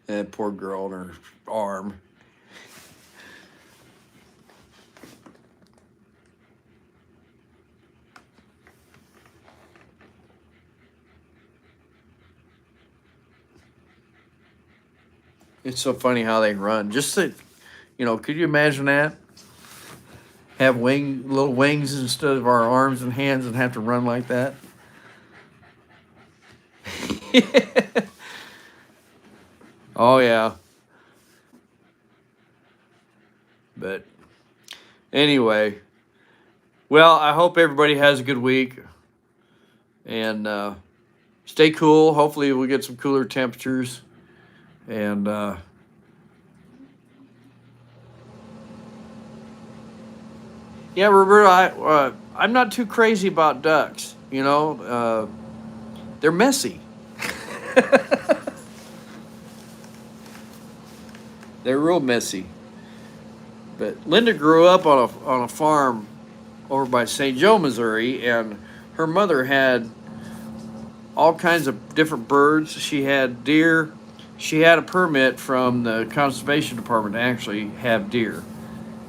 A: That poor girl on her arm. It's so funny how they run. Just that, could you imagine that? Have little wings instead of our arms and hands and have to run like that? Oh, yeah. But anyway, well, I hope everybody has a good week. And stay cool. Hopefully, we'll get some cooler temperatures. And yeah, Roberta, I'm not too crazy about ducks. They're messy. They're real messy. But Linda grew up on a farm over by St. Joe, Missouri, and her mother had all kinds of different birds. She had deer. She had a permit from the conservation department to actually have deer,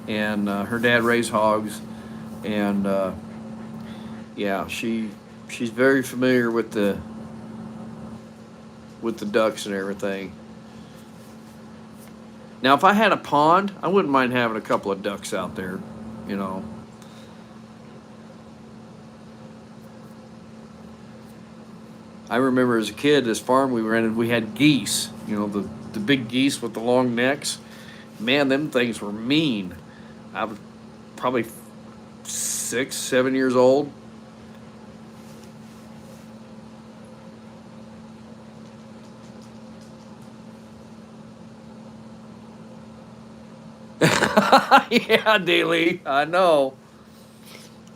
A: and her dad raised hogs, and yeah, she's very familiar with the ducks and everything. Now, if I had a pond, I wouldn't mind having a couple of ducks out there, I remember as a kid, this farm we rented, we had geese, the big geese with the long necks. Man, them things were mean. I was probably 6, 7 years old. Yeah, Daly, I know.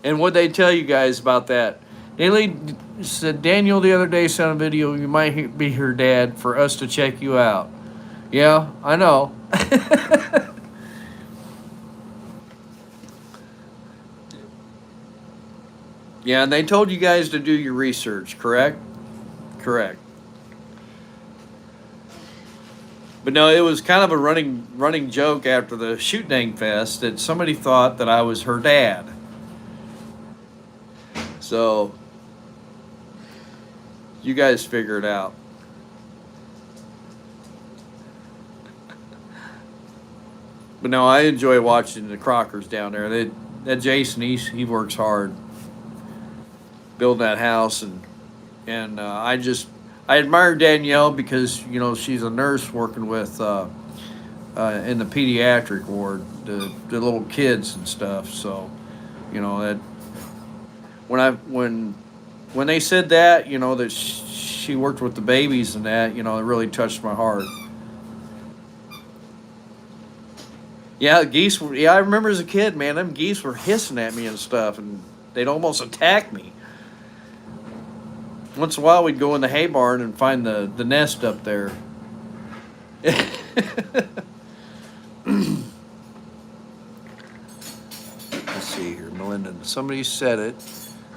A: And what they tell you guys about that? Daly said Daniel the other day sent a video. You might be her dad for us to check you out. Yeah, I know. Yeah, and they told you guys to do your research, correct? Correct. But no, it was kind of a running joke after the Shoot Dang Fest that somebody thought that I was her dad. So you guys figure it out. But no, I enjoy watching the Crockers down there. That Jason, he works hard building that house, and I admire Danielle because she's a nurse working with in the pediatric ward, the little kids and stuff. So that when they said that that she worked with the babies and that it really touched my heart. Yeah, geese. Yeah, I remember as a kid, man, them geese were hissing at me and stuff, and they'd almost attack me. Once in a while, we'd go in the hay barn and find the nest up there. Let's see here, Melinda. Somebody said it,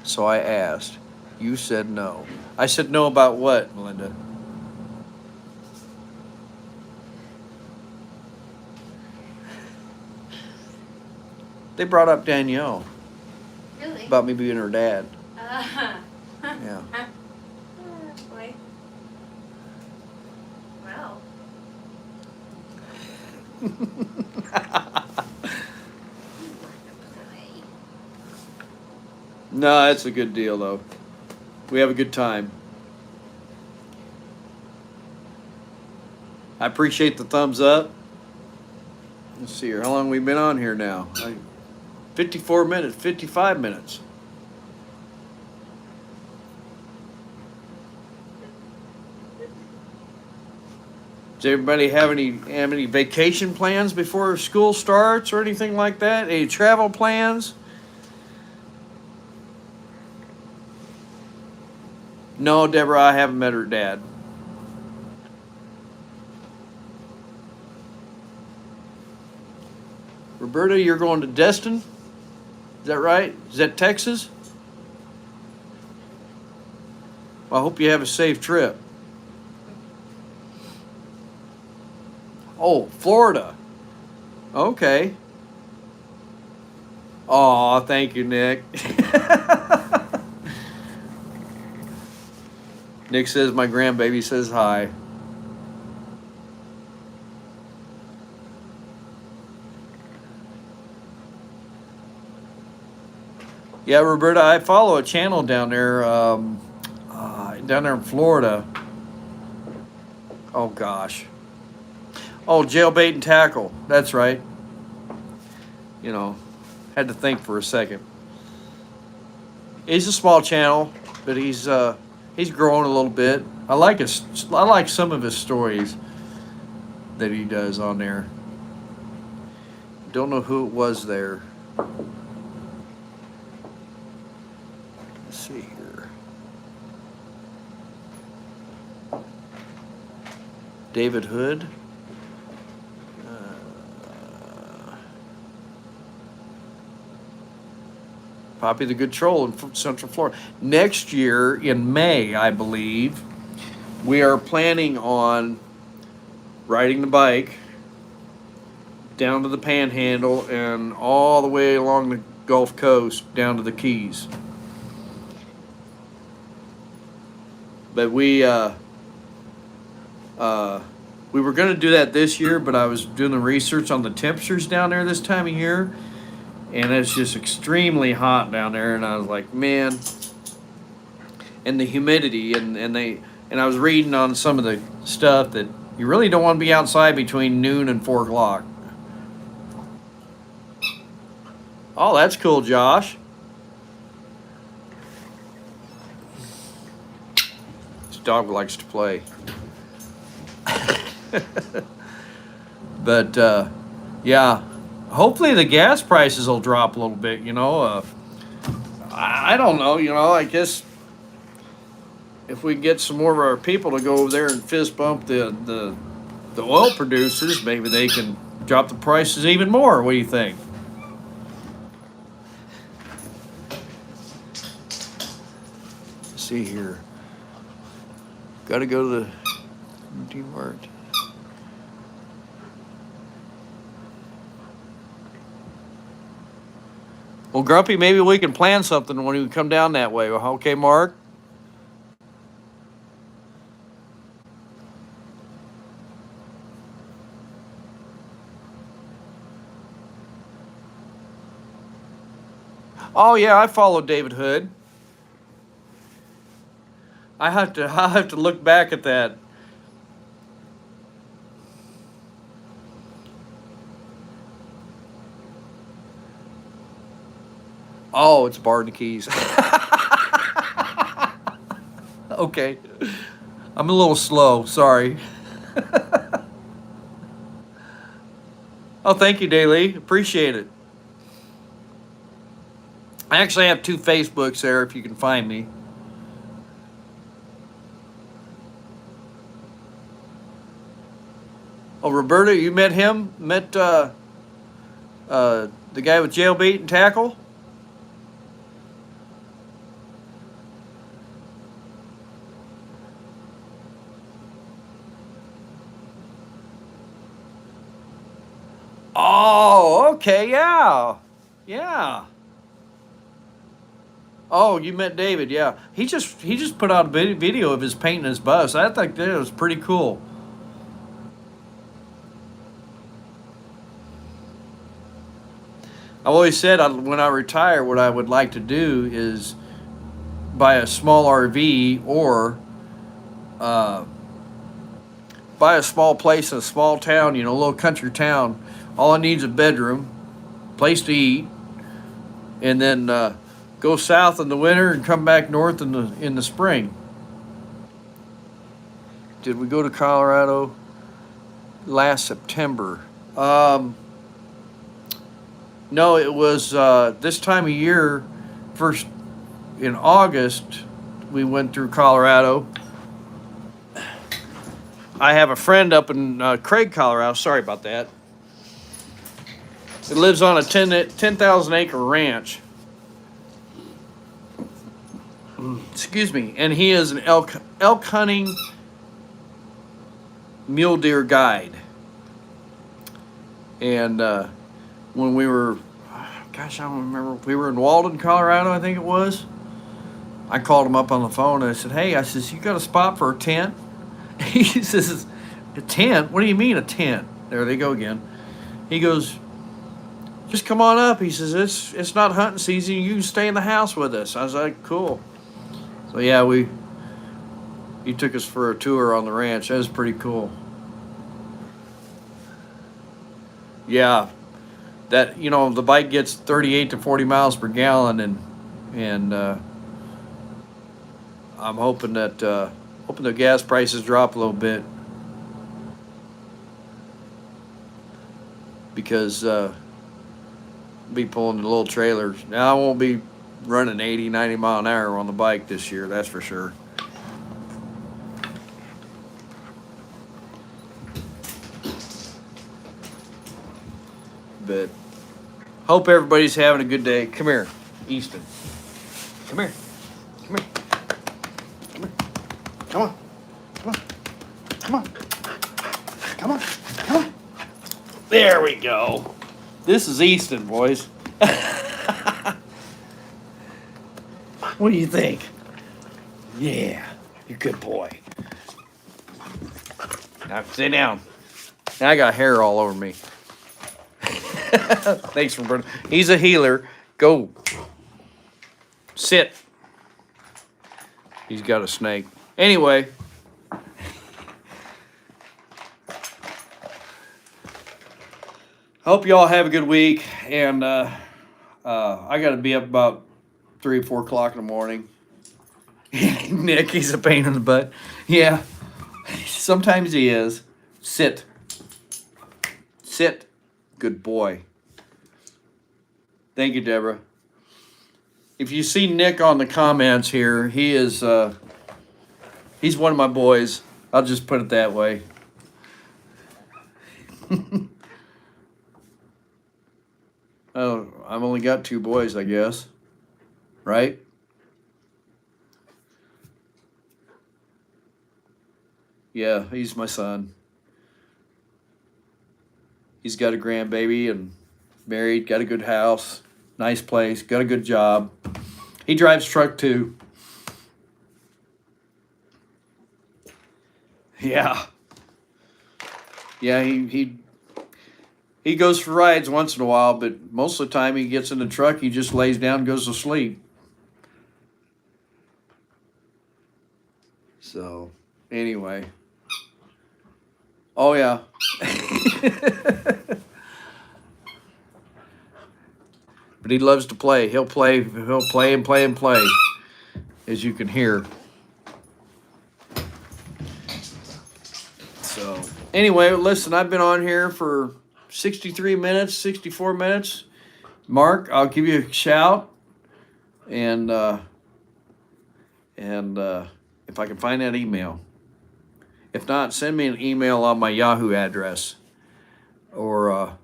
A: so I asked. You said no. I said no about what, Melinda? They brought up Danielle
B: Really?
A: about me being her dad.
B: Yeah.
A: Yeah.
B: Boy. Well.
A: No, that's a good deal, though. We have a good time. I appreciate the thumbs up. Let's see here. How long we been on here now? 54 minutes, 55 minutes. Does everybody have any vacation plans before school starts or anything like that? Any travel plans? No, Deborah, I haven't met her dad. Roberta, you're going to Destin? Is that right? Is that Texas? Well, I hope you have a safe trip. Oh, Florida. Okay. Aw, thank you, Nick. Nick says my grandbaby says hi. Yeah, Roberta, I follow a channel down there in Florida. Oh, gosh. Oh, Jailbait and Tackle. That's right. You know, had to think for a second. He's a small channel, but he's growing a little bit. I like some of his stories that he does on there. Don't know who it was there. Let's see here. David Hood. Poppy the Good Troll in Central Florida. Next year in May, I believe, we are planning on riding the bike down to the Panhandle and all the way along the Gulf Coast down to the Keys. But we were going to do that this year, but I was doing the research on the temperatures down there this time of year. And it's just extremely hot down there, and I was like, man, and the humidity, and I was reading on some of the stuff that you really don't want to be outside between noon and 4 o'clock. Oh, that's cool, Josh. This dog likes to play. But yeah. Hopefully the gas prices will drop a little bit, you know. I don't know, you know, I guess if we get some more of our people to go over there and fist bump the oil producers, maybe they can drop the prices even more. What do you think? Let's see here. Got to go to the D-Mart. Well, Grumpy, maybe we can plan something when we come down that way. Okay, Mark? Oh, yeah, I follow David Hood. I have to look back at that. Oh, it's Barton Keys. Okay. I'm a little slow. Sorry. Oh, thank you, Daly. Appreciate it. I actually have 2 Facebooks there if you can find me. Oh, Roberta, you met him? Met the guy with Jailbait and Tackle? Oh, okay, yeah. Yeah. Oh, you met David, yeah. He just put out a video of his painting his bus. I think that was pretty cool. I've always said when I retire, what I would like to do is buy a small RV or buy a small place in a small town, you know, a little country town. All I need is a bedroom, place to eat, and then go south in the winter and come back north in the spring. Did we go to Colorado last September? No, it was this time of year. First in August, we went through Colorado. I have a friend up in Craig, Colorado. Sorry about that. He lives on a 10,000 acre ranch. Excuse me. And he is an elk hunting mule deer guide. And when we were, gosh, I don't remember. We were in Walden, Colorado, I think it was. I called him up on the phone and I said, hey, I says, you got a spot for a tent? He says, a tent? What do you mean a tent? There they go again. He goes, just come on up. He says, it's not hunting season. You can stay in the house with us. I was like, cool. So yeah, he took us for a tour on the ranch. That was pretty cool. Yeah, that, you know, the bike gets 38 to 40 miles per gallon, and I'm hoping that the gas prices drop a little bit, because be pulling the little trailers. Now I won't be running 80, 90 mile an hour on the bike this year, that's for sure. But hope everybody's having a good day. Come here, Easton. Come here. Come here. Come here. Come on. Come on. Come on. Come on. Come on. There we go. This is Easton, boys. What do you think? Yeah, you're a good boy. Now sit down. Now I got hair all over me. Thanks for burning. He's a healer. Go. Sit. He's got a snake. Anyway. Hope y'all have a good week. And I got to be up about 3 or 4 o'clock in the morning. Nick, he's a pain in the butt. Yeah. Sometimes he is. Sit. Sit. Good boy. Thank you, Deborah. If you see Nick on the comments here, he is he's one of my boys. I'll just put it that way. Oh, I've only got 2 boys, I guess. Right? Yeah, he's my son. He's got a grandbaby and married, got a good house, nice place, got a good job. He drives truck too. Yeah. Yeah, he goes for rides once in a while, but most of the time he gets in the truck, he just lays down and goes to sleep. So, anyway. Oh, yeah. But he loves to play. He'll play and play and play, as you can hear. So, anyway, listen, I've been on here for 63 minutes, 64 minutes. Mark, I'll give you a shout. And if I can find that email. If not, send me an email on my Yahoo address, or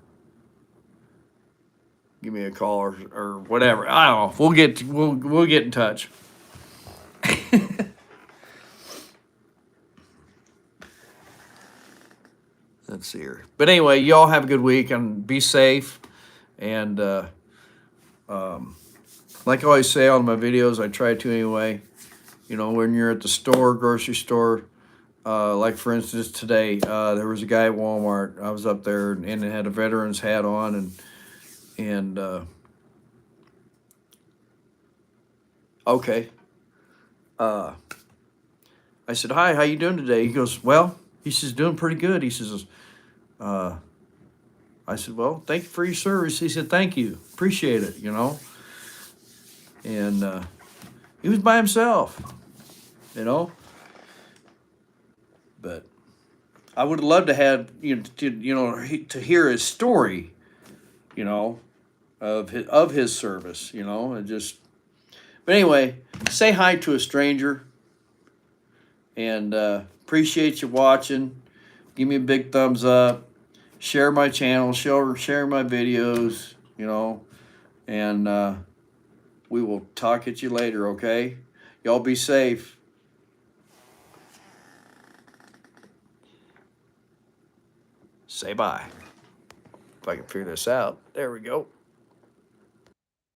A: give me a call or whatever. I don't know. We'll get in touch. Let's see here. But anyway, y'all have a good week and be safe. And like I always say on my videos, I try to anyway. You know, when you're at the store, grocery store. Like for instance today, there was a guy at Walmart. I was up there and it had a veteran's hat on and okay. I said, hi, how you doing today? He goes, well, he says, doing pretty good. He says, I said, well, thank you for your service. He said, thank you. Appreciate it, you know. And he was by himself, you know. But I would love to have to hear his story, you know, of his service, you know, and just. But anyway, say hi to a stranger, and appreciate you watching. Give me a big thumbs up. Share my channel. Share my videos. You know, and we will talk at you later. Okay, y'all be safe. Say bye. If I can figure this out. There we go.